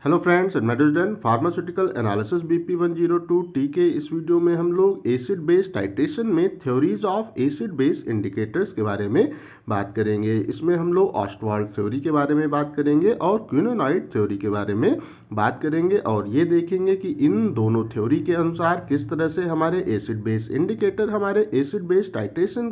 Hello friends, एडमेडिसडन pharmaceutical analysis BP102T के इस वीडियो में हम लोग एसिड बेस टाइट्रेशन में theories of acid base indicators के बारे में बात करेंगे। इसमें हम लोग ऑस्टवाल्ड थ्योरी के बारे में बात करेंगे और क्विनोनाइड थ्योरी के बारे में बात करेंगे और ये देखेंगे कि इन दोनों थ्योरी के अनुसार किस तरह से हमारे एसिड बेस इंडिकेटर हमारे एसिड बेस टाइट्रेशन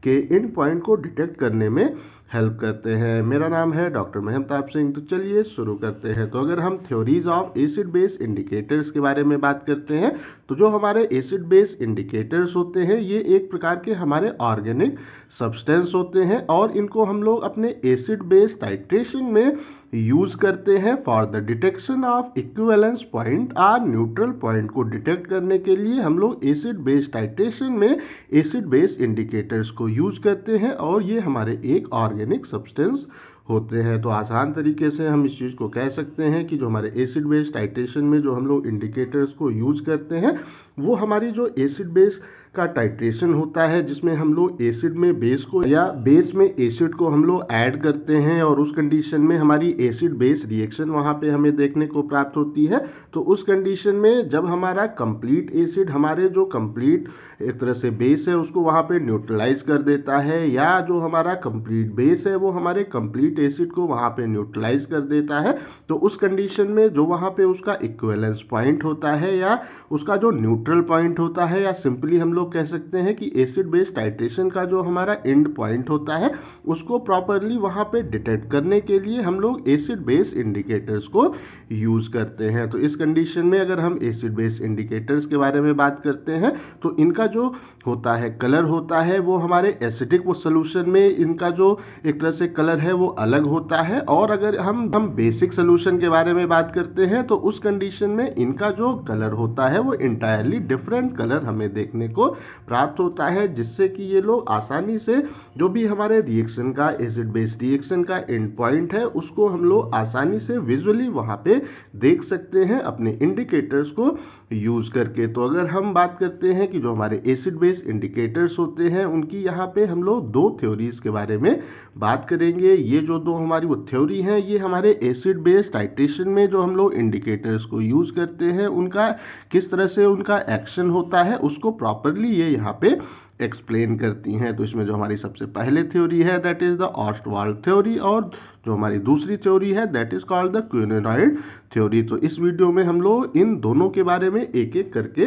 के इन पॉइंट को डिटेक्ट करने में हेल्प करते हैं। मेरा नाम है डॉक्टर महमताब सिंह। तो चलिए शुरू करते हैं। तो अगर हम theories of acid base indicators के बारे में बात करते हैं तो जो हमारे एसिड बेस इंडिकेटर्स होते हैं ये एक प्रकार के हमारे ऑर्गेनिक सब्सटेंस होते हैं और इनको हम लोग अपने एसिड बेस टाइट्रेशन में यूज करते हैं for the detection of equivalence point और न्यूट्रल पॉइंट को डिटेक्ट करने के लिए हम लोग एसिड बेस टाइट्रेशन में एसिड बेस इंडिकेटर्स को यूज करते हैं और ये हमारे एक ऑर्गेनिक सब्सटेंस होते हैं। तो आसान तरीके से हम इस चीज़ को कह सकते हैं कि जो हमारे एसिड बेस टाइट्रेशन में जो हम लोग इंडिकेटर्स को यूज करते हैं वो हमारी जो एसिड बेस का टाइट्रेशन होता है जिसमें हम लोग एसिड में बेस को या बेस में एसिड को हम लोग ऐड करते हैं और उस कंडीशन में हमारी एसिड बेस रिएक्शन वहाँ पे हमें देखने को प्राप्त होती है। तो उस कंडीशन में जब हमारा कंप्लीट एसिड हमारे जो कंप्लीट एक तरह से बेस है उसको वहाँ पे न्यूट्रलाइज कर देता है या जो हमारा कंप्लीट बेस है वो हमारे कंप्लीट एसिड को वहाँ पे न्यूट्रलाइज कर देता है, तो उस कंडीशन में जो वहाँ पे उसका इक्विवेलेंस पॉइंट होता है या उसका जो न्यूट्रल पॉइंट होता है या सिंपली हम लोग कह सकते हैं कि एसिड बेस टाइट्रेशन का जो हमारा एंड पॉइंट होता है उसको प्रॉपरली वहाँ पे डिटेक्ट करने के लिए हम लोग एसिड बेस इंडिकेटर्स को यूज करते हैं। तो इस कंडीशन में अगर हम एसिड बेस इंडिकेटर्स के बारे में बात करते हैं तो इनका जो होता है कलर होता है वो हमारे एसिडिक वो सोल्यूशन में इनका जो एक तरह से कलर है वो अलग होता है और अगर हम बेसिक सोल्यूशन के बारे में बात करते हैं तो उस कंडीशन में इनका जो कलर होता है वो इंटायरली डिफरेंट कलर हमें देखने को प्राप्त होता है, जिससे कि ये लोग आसानी से जो भी हमारे रिएक्शन का एसिड बेस रिएक्शन का एंड पॉइंट है उसको हम लोग आसानी से विजुअली वहां पे देख सकते हैं अपने इंडिकेटर्स को यूज करके। तो अगर हम बात करते हैं कि जो हमारे एसिड बेस इंडिकेटर्स होते हैं उनकी यहाँ पे हम लोग दो थ्योरीज के बारे में बात करेंगे। ये जो दो हमारी वो थ्योरी हैं ये हमारे एसिड बेस टाइट्रेशन में जो हम लोग इंडिकेटर्स को यूज करते हैं उनका किस तरह से उनका एक्शन होता है उसको प्रॉपरली ये यहाँ पे एक्सप्लेन करती हैं। तो इसमें जो हमारी सबसे पहले थ्योरी है that is the Ostwald theory और जो हमारी दूसरी थ्योरी है that is called the quinonoid theory. तो इस वीडियो में हम लोग इन दोनों के बारे में एक एक करके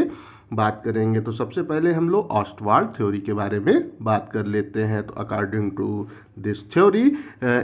बात करेंगे। तो सबसे पहले हम लोग ऑस्टवाल्ड थ्योरी के बारे में बात कर लेते हैं। तो अकॉर्डिंग टू दिस थ्योरी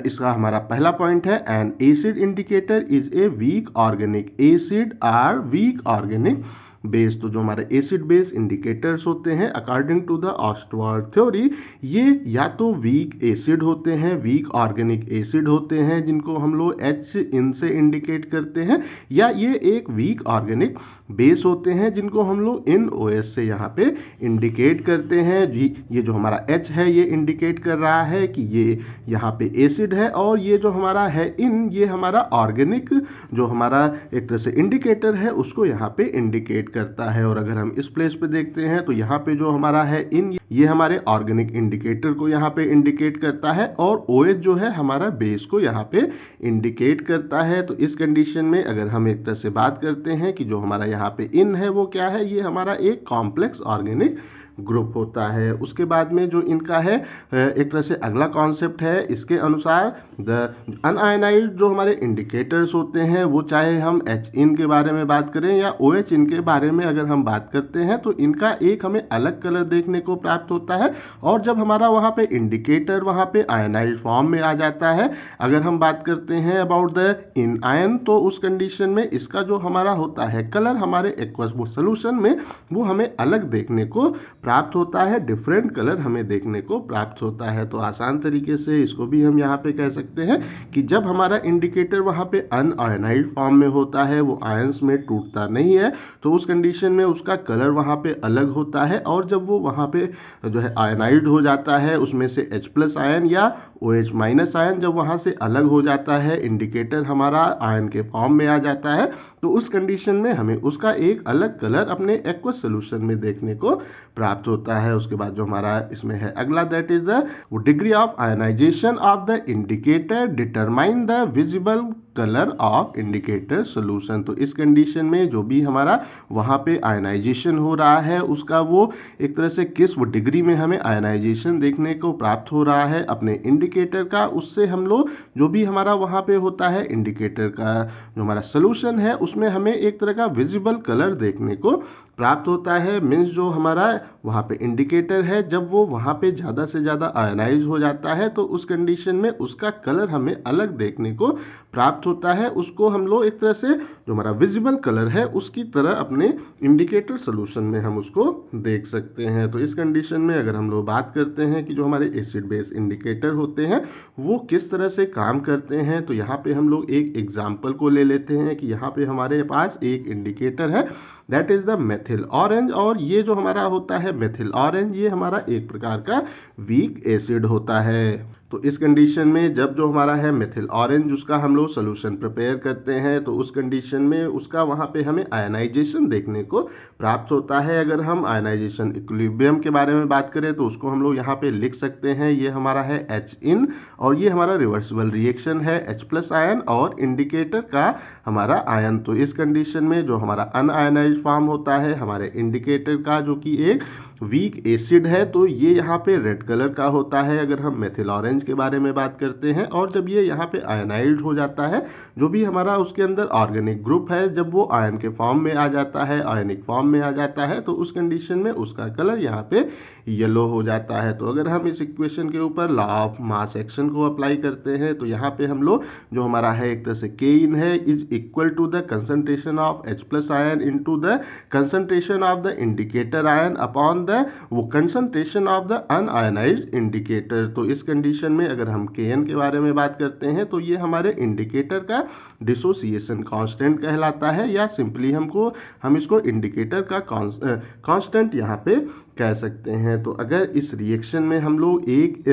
इसका हमारा पहला पॉइंट है an acid indicator is a weak organic acid or weak organic base. तो जो हमारे एसिड बेस इंडिकेटर्स होते हैं according to the Ostwald theory ये या तो वीक एसिड होते हैं वीक ऑर्गेनिक एसिड होते हैं जिनको हम लोग H इन से इंडिकेट करते हैं या ये एक वीक ऑर्गेनिक बेस होते हैं जिनको हम लोग NOS से यहाँ पे इंडिकेट करते हैं। ये जो हमारा H है ये इंडिकेट कर रहा है कि ये यहाँ पे एसिड है और ये जो हमारा है इन ये हमारा ऑर्गेनिक जो हमारा एक तरह से इंडिकेटर है उसको यहाँ पे इंडिकेट करता है। और अगर हम इस प्लेस पे देखते हैं तो यहाँ पे जो हमारा है इन ये हमारे ऑर्गेनिक इंडिकेटर को यहाँ पे इंडिकेट करता है और OH जो है हमारा बेस को यहाँ पे इंडिकेट करता है। तो इस कंडीशन में अगर हम एक तरह से बात करते हैं कि जो हमारा यहाँ पे इन है वो क्या है, ये हमारा एक कॉम्प्लेक्स ऑर्गेनिक ग्रुप होता है। उसके बाद में जो इनका है एक तरह से अगला कॉन्सेप्ट है इसके अनुसार द अनआयनाइज्ड जो हमारे इंडिकेटर्स होते हैं वो चाहे हम H इन के बारे में बात करें या OH इन के बारे में अगर हम बात करते हैं तो इनका एक हमें अलग कलर देखने को प्राप्त होता है और जब हमारा वहाँ पे इंडिकेटर वहाँ पे आयनाइज्ड फॉर्म में आ जाता है अगर हम बात करते हैं अबाउट द इन आयन तो उस कंडीशन में इसका जो हमारा होता है कलर हमारे एक्वस सोल्यूशन में वो हमें अलग देखने को प्राप्त होता है, डिफरेंट कलर हमें देखने को प्राप्त होता है। तो आसान तरीके से इसको भी हम यहाँ पे कह सकते हैं कि जब हमारा इंडिकेटर वहाँ पे अनआयनाइज्ड फॉर्म में होता है वो आयंस में टूटता नहीं है तो उस कंडीशन में उसका कलर वहाँ पे अलग होता है और जब वो वहाँ पे जो है आयनाइज्ड हो जाता है उसमें से H+ आयन या OH- आयन जब वहाँ से अलग हो जाता है इंडिकेटर हमारा आयन के फॉर्म में आ जाता है तो उस कंडीशन में हमें उसका एक अलग कलर अपने एक्वस सोल्यूशन में देखने को प्राप्त होता है। उसके बाद जो हमारा इसमें है अगला that is the degree of ionisation of the indicator determine the visible colour of indicator solution. तो इस कंडीशन में जो भी हमारा वहाँ पे आयनाइजेशन हो रहा है उसका वो एक तरह से किस वो डिग्री में हमें आयनाइजेशन देखने को प्राप्त हो रहा है अपने इंडिकेटर का, उससे हम लोग जो भी हमारा वहाँ पे होता है इंडिकेटर का जो हमारा सोल्यूशन है उसमें हमें एक तरह का विजिबल कलर देखने को प्राप्त होता है। मीन्स जो हमारा वहाँ पे इंडिकेटर है जब वो वहाँ पे ज़्यादा से ज़्यादा आयनाइज हो जाता है तो उस कंडीशन में उसका कलर हमें अलग देखने को प्राप्त होता है। उसको हम लोग एक तरह से जो हमारा विजिबल कलर है उसकी तरह अपने इंडिकेटर सोल्यूशन में हम उसको देख सकते हैं। तो इस कंडीशन में अगर हम लोग बात करते हैं कि जो हमारे एसिड बेस इंडिकेटर होते हैं वो किस तरह से काम करते हैं, तो यहाँ पे हम लोग एक एग्जाम्पल को ले लेते हैं कि यहाँ पे हमारे पास एक इंडिकेटर है that is the methyl orange, और ये जो हमारा होता है मेथिल ऑरेंज ये हमारा एक प्रकार का वीक एसिड होता है। तो इस कंडीशन में जब जो हमारा है मेथिल ऑरेंज उसका हम लोग सोल्यूशन प्रिपेयर करते हैं तो उस कंडीशन में उसका वहाँ पे हमें आयनाइजेशन देखने को प्राप्त होता है। अगर हम आयनाइजेशन इक्विलिब्रियम के बारे में बात करें तो उसको हम लोग यहाँ पे लिख सकते हैं, ये हमारा है H इन और ये हमारा रिवर्सिबल रिएक्शन है H प्लस आयन और इंडिकेटर का हमारा आयन। तो इस कंडीशन में जो हमारा अनआयनाइज फॉर्म होता है हमारे इंडिकेटर का जो कि एक वीक एसिड है तो ये यहाँ पे रेड कलर का होता है अगर हम मेथिल ऑरेंज के बारे में बात करते हैं। और जब ये यहाँ पे आयनाइज्ड हो जाता है जो भी हमारा उसके अंदर ऑर्गेनिक ग्रुप है जब वो आयन के फॉर्म में आ जाता है, आयनिक फॉर्म में आ जाता है तो उस कंडीशन में उसका कलर यहाँ पे येलो हो जाता है। तो अगर हम इस इक्वेशन के ऊपर लॉ ऑफ मास एक्शन को अप्लाई करते हैं तो यहाँ पे हम लोग जो हमारा है एक तरह से के इन है is equal to the concentration of H plus ion into the concentration of the indicator ion upon वो concentration of the unionized indicator. तो इस कंडीशन में अगर हम Kn के बारे में बात करते हैं तो ये हमारे इंडिकेटर का डिसोसिएशन कांस्टेंट कहलाता है या सिंपली हम इसको इंडिकेटर का कांस्टेंट यहाँ पे कह सकते हैं। तो अगर इस रिएक्शन में हम लोग एक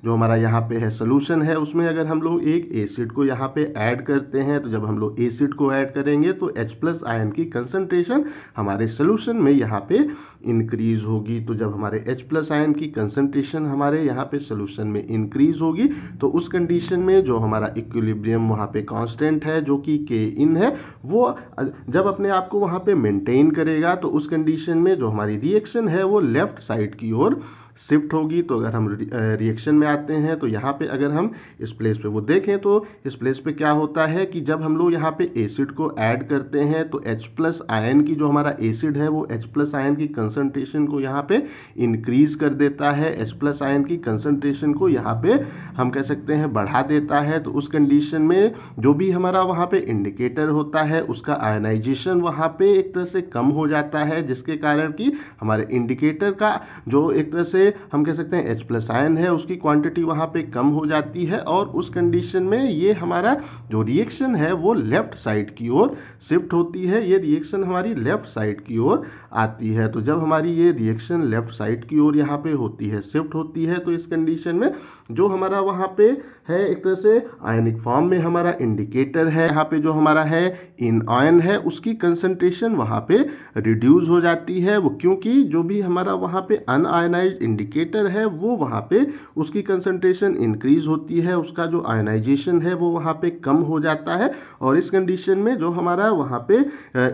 जो हमारा यहाँ पे है सोल्यूशन है उसमें अगर हम लोग एक एसिड को यहाँ पे ऐड करते हैं तो जब हम लोग एसिड को ऐड करेंगे तो H प्लस आयन की कंसंट्रेशन हमारे सोल्यूशन में यहाँ पे इंक्रीज होगी। तो जब हमारे H प्लस आयन की कंसंट्रेशन हमारे यहाँ पे सोल्यूशन में इंक्रीज होगी तो उस कंडीशन में जो हमारा इक्विलिब्रियम वहाँ पे कांस्टेंट है जो कि K इन है वो जब अपने आप को वहाँ पे मेंटेन करेगा तो उस कंडीशन में जो हमारी रिएक्शन है वो लेफ्ट साइड की ओर शिफ्ट होगी। तो अगर हम रिएक्शन में आते हैं तो यहाँ पे अगर हम इस प्लेस पे वो देखें तो इस प्लेस पे क्या होता है कि जब हम लोग यहाँ पे एसिड को ऐड करते हैं तो H प्लस आयन की जो हमारा एसिड है वो H प्लस आयन की कंसंट्रेशन को यहाँ पे इंक्रीज कर देता है, H प्लस आयन की कंसंट्रेशन को यहाँ पे हम कह सकते हैं बढ़ा देता है। तो उस कंडीशन में जो भी हमारा वहाँ पे इंडिकेटर होता है उसका आयनाइजेशन वहाँ पे एक तरह से कम हो जाता है जिसके कारण कि हमारे इंडिकेटर का जो एक तरह से हम कह सकते हैं H प्लस आयन है उसकी क्वांटिटी वहाँ पे कम हो जाती है और उस कंडीशन में ये हमारा जो रिएक्शन है वो लेफ्ट साइड की ओर शिफ्ट होती है, ये रिएक्शन हमारी लेफ्ट साइड की ओर आती है। तो जब हमारी ये रिएक्शन लेफ्ट साइड की ओर यहाँ पे होती है, शिफ्ट होती है, तो इस कंडीशन में जो हमारा वहाँ पे है एक तरह से आयनिक फॉर्म में हमारा इंडिकेटर है, यहाँ पे जो हमारा है इन आयन है उसकी कंसंट्रेशन वहाँ पे रिड्यूस हो जाती है। वो क्योंकि जो भी हमारा वहाँ पे अनआयनाइज्ड इंडिकेटर है वो वहाँ पे उसकी कंसंट्रेशन इंक्रीज होती है, उसका जो आयनाइजेशन है वो वहाँ पे कम हो जाता है और इस कंडीशन में जो हमारा वहाँ पे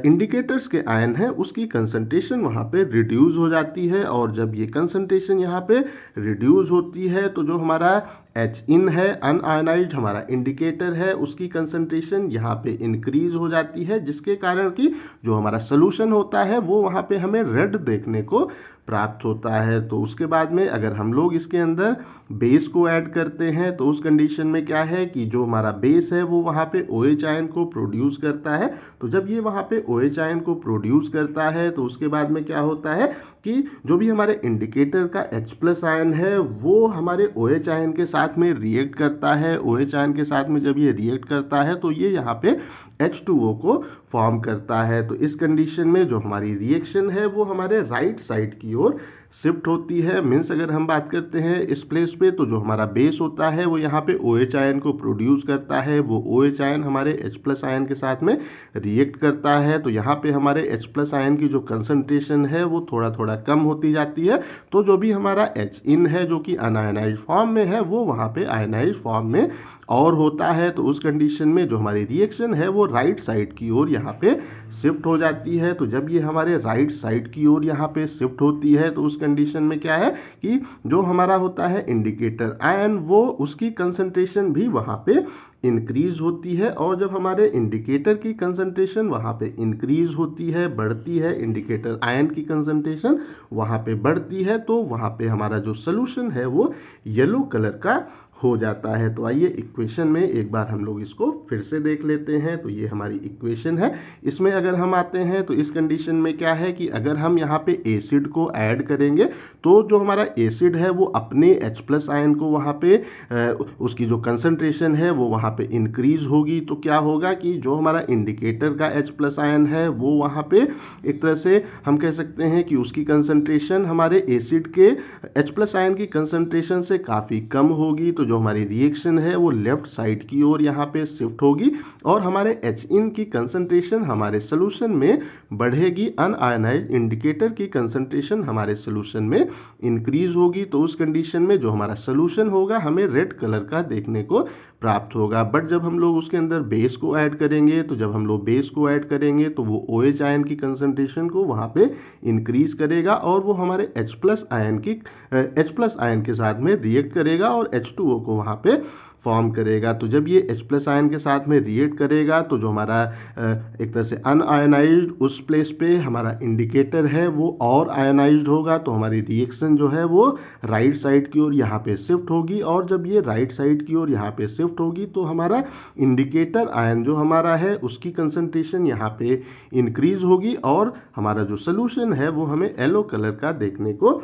इंडिकेटर्स के आयन है उसकी कंसंट्रेशन वहाँ पे रिड्यूस हो जाती है। और जब ये कंसंट्रेशन यहाँ पे रिड्यूस होती है तो जो हमारा H इन है अनआयनाइज्ड हमारा इंडिकेटर है उसकी कंसंट्रेशन यहाँ पे इंक्रीज हो जाती है जिसके कारण कि जो हमारा सोल्यूशन होता है वो वहाँ पे हमें रेड देखने को प्राप्त होता है। तो उसके बाद में अगर हम लोग इसके अंदर बेस को ऐड करते हैं तो उस कंडीशन में क्या है कि जो हमारा बेस है वो वहाँ पे OH आयन को प्रोड्यूस करता है। तो जब ये वहाँ पे OH आयन को प्रोड्यूस करता है तो उसके बाद में क्या होता है कि जो भी हमारे इंडिकेटर का H प्लस आयन है वो हमारे OH आयन के साथ में रिएक्ट करता है। OH आयन के साथ में जब ये रिएक्ट करता है तो ये यहाँ पे H2O को फॉर्म करता है। तो इस कंडीशन में जो हमारी रिएक्शन है वो हमारे राइट साइड की ओर शिफ्ट होती है। मीन्स अगर हम बात करते हैं इस प्लेस पे, तो जो हमारा बेस होता है वो यहाँ पे OH आयन को प्रोड्यूस करता है। वो OH आयन हमारे H+ आयन के साथ में रिएक्ट करता है। तो यहाँ पे हमारे H+ आयन की जो कंसंट्रेशन है वो थोड़ा थोड़ा कम होती जाती है। तो जो भी हमारा H है जो कि अनआयनाइज्ड फॉर्म में है वो वहाँ पे आयनाइज्ड फॉर्म में और होता है। तो उस कंडीशन में जो हमारी रिएक्शन है वो राइट साइड की ओर यहाँ पे शिफ्ट हो जाती है। तो जब ये हमारे राइट साइड की ओर यहाँ पे शिफ्ट होती है तो उस कंडीशन में क्या है कि जो हमारा होता है इंडिकेटर आयन वो उसकी कंसंट्रेशन भी वहाँ पे इंक्रीज होती है। और जब हमारे इंडिकेटर की कंसंट्रेशन वहाँ पे इंक्रीज होती है, बढ़ती है, इंडिकेटर आयन की कंसंट्रेशन वहाँ पे बढ़ती है, तो वहाँ पे हमारा जो सोल्यूशन है वो येलो कलर का हो जाता है। तो आइए इक्वेशन में एक बार हम लोग इसको फिर से देख लेते हैं। तो ये हमारी इक्वेशन है। इसमें अगर हम आते हैं तो इस कंडीशन में क्या है कि अगर हम यहाँ पे एसिड को ऐड करेंगे तो जो हमारा एसिड है वो अपने H+ आयन को वहाँ पे उसकी जो कंसंट्रेशन है वो वहाँ पे इंक्रीज होगी। तो क्या होगा कि जो हमारा इंडिकेटर का H+ आयन है वो वहाँ पे एक तरह से हम कह सकते हैं कि उसकी कंसंट्रेशन हमारे एसिड के H+ आयन की कंसंट्रेशन से काफ़ी कम होगी। तो जो हमारी रिएक्शन है वो लेफ्ट साइड की ओर यहाँ पे शिफ्ट होगी और हमारे H की कंसंट्रेशन हमारे सोल्यूशन में बढ़ेगी। अनआयनाइज्ड इंडिकेटर की कंसंट्रेशन हमारे सोल्यूशन में इंक्रीज होगी। तो उस कंडीशन में जो हमारा सोल्यूशन होगा हमें रेड कलर का देखने को प्राप्त होगा। बट जब हम लोग उसके अंदर बेस को ऐड करेंगे, तो जब हम लोग बेस को ऐड करेंगे तो वो OH आयन की कंसंट्रेशन को वहाँ पे इंक्रीज करेगा और वो हमारे H+ आयन के साथ में रिएक्ट करेगा और H2O को वहाँ पे फॉर्म करेगा। तो जब ये H+ आयन के साथ में रिएक्ट करेगा तो जो हमारा एक तरह से अनआयनाइज्ड उस प्लेस पे हमारा इंडिकेटर है वो और आयनाइज्ड होगा। तो हमारी रिएक्शन जो है वो राइट साइड की ओर यहाँ पे शिफ्ट होगी और जब ये राइट साइड की ओर यहाँ पे शिफ्ट होगी तो हमारा इंडिकेटर आयन जो हमारा है उसकी कंसंट्रेशन यहाँ पे इंक्रीज होगी और हमारा जो सोल्यूशन है वो हमें येलो कलर का देखने को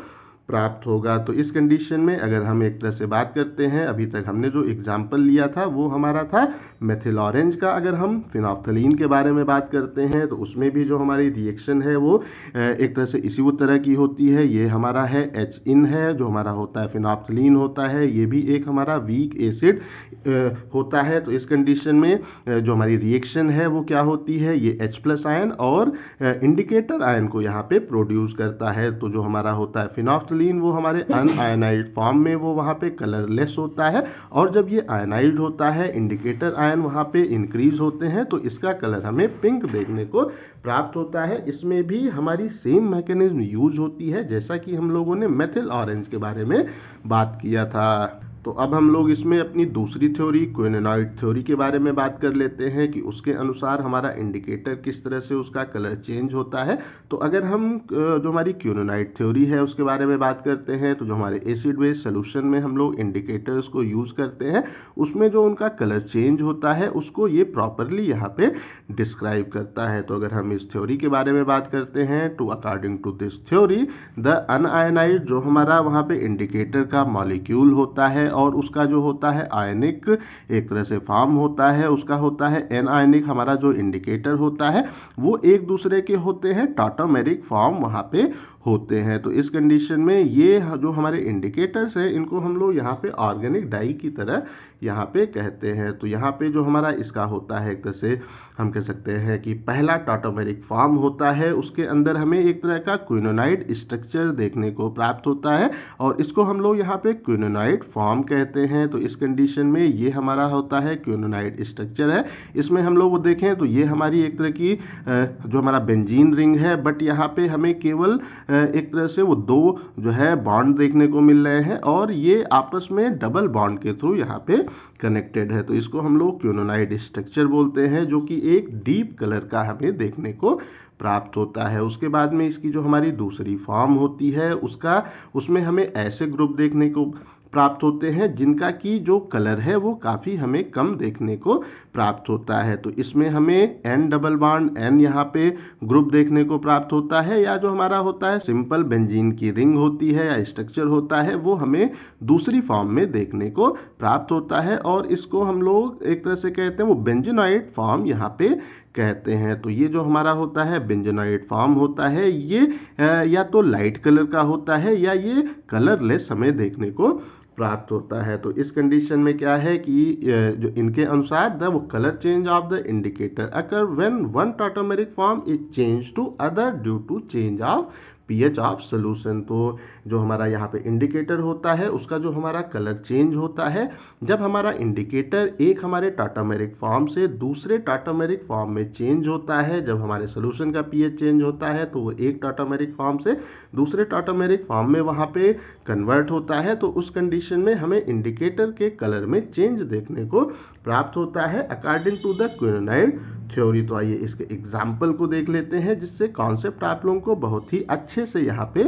प्राप्त होगा। तो इस कंडीशन में अगर हम एक तरह से बात करते हैं, अभी तक हमने जो एग्जाम्पल लिया था वो हमारा था मेथिल ऑरेंज का। अगर हम फिनोल्फ्थलीन के बारे में बात करते हैं तो उसमें भी जो हमारी रिएक्शन है वो एक तरह से इसी तरह की होती है। ये हमारा है H है जो हमारा होता है फिनोल्फ्थलीन होता है, ये भी एक हमारा वीक एसिड होता है। तो इस कंडीशन में जो हमारी रिएक्शन है वो क्या होती है, ये H+ आयन और इंडिकेटर आयन को यहाँ पे प्रोड्यूस करता है। तो जो हमारा होता है फिनोल्फ्थलीन वो हमारे अनआयनाइज्ड फॉर्म में वो वहाँ पे कलरलेस होता है और जब ये आयनाइज्ड होता है इंडिकेटर आयन वहाँ पे इंक्रीज होते हैं तो इसका कलर हमें पिंक देखने को प्राप्त होता है। इसमें भी हमारी सेम मैकेनिज्म यूज होती है जैसा कि हम लोगों ने मेथिल ऑरेंज के बारे में बात किया था। तो अब हम लोग इसमें अपनी दूसरी थ्योरी क्विनोनाइड थ्योरी के बारे में बात कर लेते हैं कि उसके अनुसार हमारा इंडिकेटर किस तरह से उसका कलर चेंज होता है। तो अगर हम जो हमारी क्विनोनाइड थ्योरी है उसके बारे में बात करते हैं तो जो हमारे एसिड बेस सोल्यूशन में हम लोग इंडिकेटर्स को यूज करते हैं उसमें जो उनका कलर चेंज होता है उसको ये प्रॉपरली यहाँ पे डिस्क्राइब करता है। तो अगर हम इस थ्योरी के बारे में बात करते हैं तो according to this theory the unionised जो हमारा वहाँ पे इंडिकेटर का मॉलिक्यूल होता है और उसका जो होता है आयनिक एक तरह से फॉर्म होता है, उसका होता है एन आयनिक। हमारा जो इंडिकेटर होता है वो एक दूसरे के होते हैं टॉटोमेरिक फॉर्म वहाँ पे होते हैं। तो इस कंडीशन में ये जो हमारे इंडिकेटर्स हैं इनको हम लोग यहाँ पे ऑर्गेनिक डाई की तरह यहाँ पे कहते हैं। तो यहाँ पे जो हमारा इसका होता है एक तरह से हम कह सकते हैं कि पहला टॉटोमेरिक फॉर्म होता है, उसके अंदर हमें एक तरह का क्विनोनाइड स्ट्रक्चर देखने को प्राप्त होता है और इसको हम लोग यहाँ पे क्विनोनाइड फॉर्म कहते हैं। तो इस कंडीशन में ये हमारा होता है क्विनोनाइड स्ट्रक्चर है। इसमें हम लोग वो देखें तो ये हमारी एक तरह की जो हमारा बेंजीन रिंग है, बट यहाँ पे हमें केवल एक तरह से वो दो जो है बॉन्ड देखने को मिल रहे हैं और ये आपस में डबल बॉन्ड के थ्रू यहाँ पे कनेक्टेड है। तो इसको हम लोग क्विनोनाइड स्ट्रक्चर बोलते हैं जो कि एक डीप कलर का हमें देखने को प्राप्त होता है। उसके बाद में इसकी जो हमारी दूसरी फॉर्म होती है उसमें हमें ऐसे ग्रुप देखने को प्राप्त होते हैं जिनका की जो कलर है वो काफ़ी हमें कम देखने को प्राप्त होता है। तो इसमें हमें N डबल बॉन्ड N यहाँ पे ग्रुप देखने को प्राप्त होता है, या जो हमारा होता है सिंपल बेंजीन की रिंग होती है या स्ट्रक्चर होता है वो हमें दूसरी फॉर्म में देखने को प्राप्त होता है, और इसको हम लोग एक तरह से कहते हैं वो बेंजोनाइड फॉर्म यहाँ पे कहते हैं। तो ये जो हमारा होता है बेंजोनाइड फॉर्म होता है ये या तो लाइट कलर का होता है या ये कलरलेस हमें देखने को प्राप्त होता है। तो इस कंडीशन में क्या है कि जो इनके अनुसार द वो colour change of the indicator occur when one tautomeric form is change to other due to change of pH of solution. तो जो हमारा यहाँ पे इंडिकेटर होता है उसका जो हमारा कलर चेंज होता है जब हमारा इंडिकेटर एक हमारे टाटोमेरिक फॉर्म से दूसरे टाटोमेरिक फॉर्म में चेंज होता है। जब हमारे सोल्यूशन का pH चेंज होता है तो वो एक टाटोमेरिक फॉर्म से दूसरे टाटोमेरिक फॉर्म में वहाँ पे कन्वर्ट होता है। तो उस कंडीशन में हमें इंडिकेटर के कलर में चेंज देखने को प्राप्त होता है according to the quinonoid theory. तो आइए इसके एग्जाम्पल को देख लेते हैं जिससे कॉन्सेप्ट आप लोगों को बहुत ही अच्छे से यहाँ पे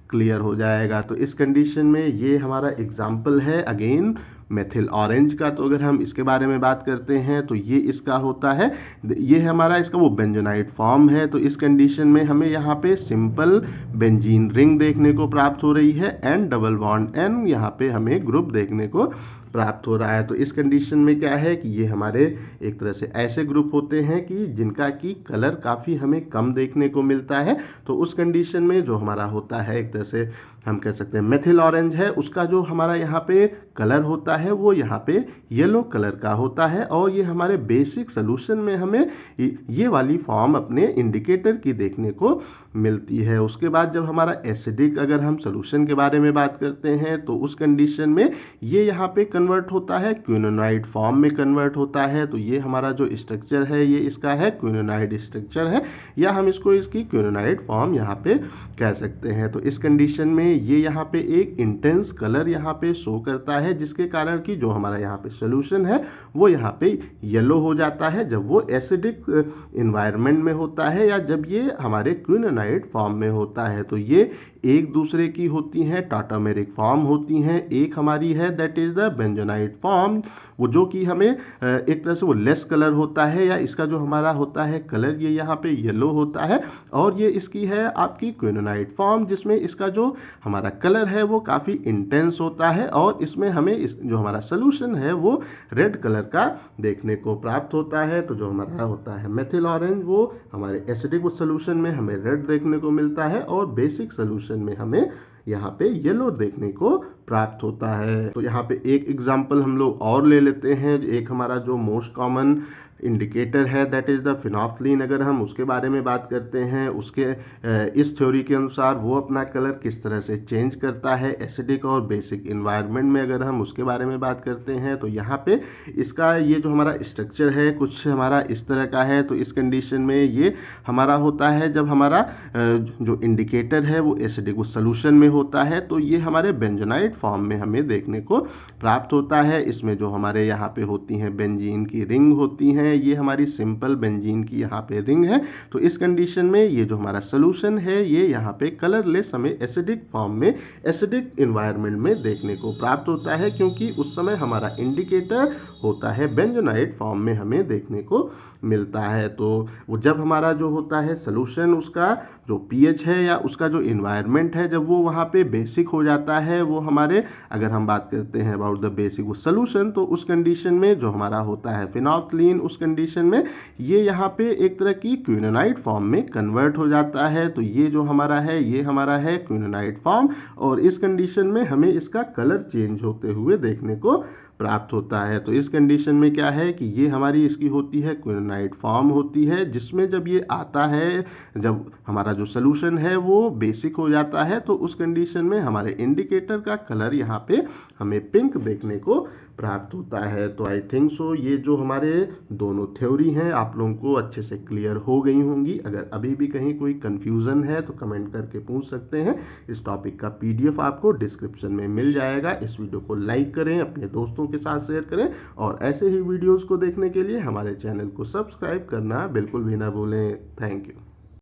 क्लियर हो जाएगा। तो इस कंडीशन में ये हमारा एग्जाम्पल है अगेन मेथिल ऑरेंज का। तो अगर हम इसके बारे में बात करते हैं तो ये इसका होता है, ये हमारा इसका वो बेंजोनाइड फॉर्म है। तो इस कंडीशन में हमें यहाँ पे सिंपल बेंजीन रिंग देखने को प्राप्त हो रही है, N डबल बॉन्ड N यहाँ पे हमें ग्रुप देखने को प्राप्त हो रहा है। तो इस कंडीशन में क्या है कि ये हमारे एक तरह से ऐसे ग्रुप होते हैं कि जिनका की कलर काफ़ी हमें कम देखने को मिलता है। तो उस कंडीशन में जो हमारा होता है एक तरह से हम कह सकते हैं मेथिल ऑरेंज है, उसका जो हमारा यहाँ पे कलर होता है वो यहाँ पे येलो कलर का होता है, और ये हमारे बेसिक सोल्यूशन में हमें ये वाली फॉर्म अपने इंडिकेटर की देखने को मिलती है। उसके बाद जब हमारा एसिडिक अगर हम सोल्यूशन के बारे में बात करते हैं तो उस कंडीशन में ये यहाँ पे कन्वर्ट होता है क्विनोनाइड फॉर्म में कन्वर्ट होता है। तो ये हमारा जो स्ट्रक्चर है ये इसका है क्विनोनाइड स्ट्रक्चर है, या हम इसको इसकी क्विनोनाइड फॉर्म यहाँ पे कह सकते हैं। तो इस कंडीशन में ये यहाँ पे एक इंटेंस कलर यहाँ पे शो करता है जिसके कारण कि जो हमारा यहाँ पे सोल्यूशन है वो यहाँ पे येलो हो जाता है जब वो एसिडिक इन्वायरमेंट में होता है या जब ये हमारे क्विनोनाइड फॉर्म में होता है। तो ये एक दूसरे की होती हैं टाटोमेरिक फॉर्म होती हैं। एक हमारी है that is the benzenoid form, वो जो कि हमें एक तरह से वो लेस कलर होता है, या इसका जो हमारा होता है कलर ये यहाँ पे येलो होता है, और ये इसकी है आपकी क्विनोनाइड फॉर्म जिसमें इसका जो हमारा कलर है वो काफ़ी इंटेंस होता है, और इसमें हमें जो हमारा सोल्यूशन है वो रेड कलर का देखने को प्राप्त होता है। तो जो हमारा होता है मेथिल ऑरेंज वो हमारे एसिडिक सोल्यूशन में हमें रेड देखने को मिलता है, और बेसिक सोल्यूशन में हमें यहाँ पे येलो देखने को प्राप्त होता है। तो यहाँ पे एक एग्जांपल हम लोग और ले लेते हैं। एक हमारा जो मोस्ट कॉमन इंडिकेटर है दैट इज द फिनोल्फथलीन, अगर हम उसके बारे में बात करते हैं उसके इस थ्योरी के अनुसार वो अपना कलर किस तरह से चेंज करता है एसिडिक और बेसिक इन्वायरमेंट में, अगर हम उसके बारे में बात करते हैं तो यहाँ पे इसका ये जो हमारा स्ट्रक्चर है कुछ हमारा इस तरह का है। तो इस कंडीशन में ये हमारा होता है जब हमारा जो इंडिकेटर है वो एसिडिक सोल्यूशन में होता है तो ये हमारे बेंजोनाइड फॉर्म में हमें देखने को प्राप्त होता है। इसमें जो हमारे यहाँ पे होती हैं बेंजीन की रिंग होती हैं, ये हमारी सिंपल बेंजीन की यहाँ पे रिंग है। तो इस कंडीशन में ये जो हमारा सोल्यूशन है ये यहाँ पे कलरलेस हमें एसिडिक फॉर्म में एसिडिक इन्वायरमेंट में देखने को प्राप्त होता है, क्योंकि उस समय हमारा इंडिकेटर होता है बेंजोनाइड फॉर्म में हमें देखने को मिलता है। तो वो जब हमारा जो होता है सोल्यूशन उसका जो पीएच है या उसका जो इन्वायरमेंट है जब वो वहाँ पे बेसिक हो जाता है, वो हमारे अगर हम बात करते हैं अबाउट द बेसिक सोल्यूशन तो उस कंडीशन में जो हमारा होता है फिनोल्फथलीन उस कंडीशन में ये यहाँ पे एक तरह की क्विनोनाइड फॉर्म में कन्वर्ट हो जाता है। तो ये जो हमारा है ये हमारा है क्विनोनाइड फॉर्म, और इस कंडीशन में हमें इसका कलर चेंज होते हुए देखने को प्राप्त होता है। तो इस कंडीशन में क्या है कि ये हमारी इसकी होती है क्विनोनाइड फॉर्म होती है, जिसमें जब ये आता है जब हमारा जो सोल्यूशन है वो बेसिक हो जाता है तो उस कंडीशन में हमारे इंडिकेटर का कलर यहाँ पे हमें पिंक देखने को प्राप्त होता है। तो आई थिंक सो ये जो हमारे दोनों थ्योरी हैं आप लोगों को अच्छे से क्लियर हो गई होंगी। अगर अभी भी कहीं कोई कंफ्यूजन है तो कमेंट करके पूछ सकते हैं। इस टॉपिक का पीडीएफ आपको डिस्क्रिप्शन में मिल जाएगा। इस वीडियो को लाइक करें, अपने दोस्तों के साथ शेयर करें, और ऐसे ही वीडियोस को देखने के लिए हमारे चैनल को सब्सक्राइब करना बिल्कुल भी ना भूलें। Thank you.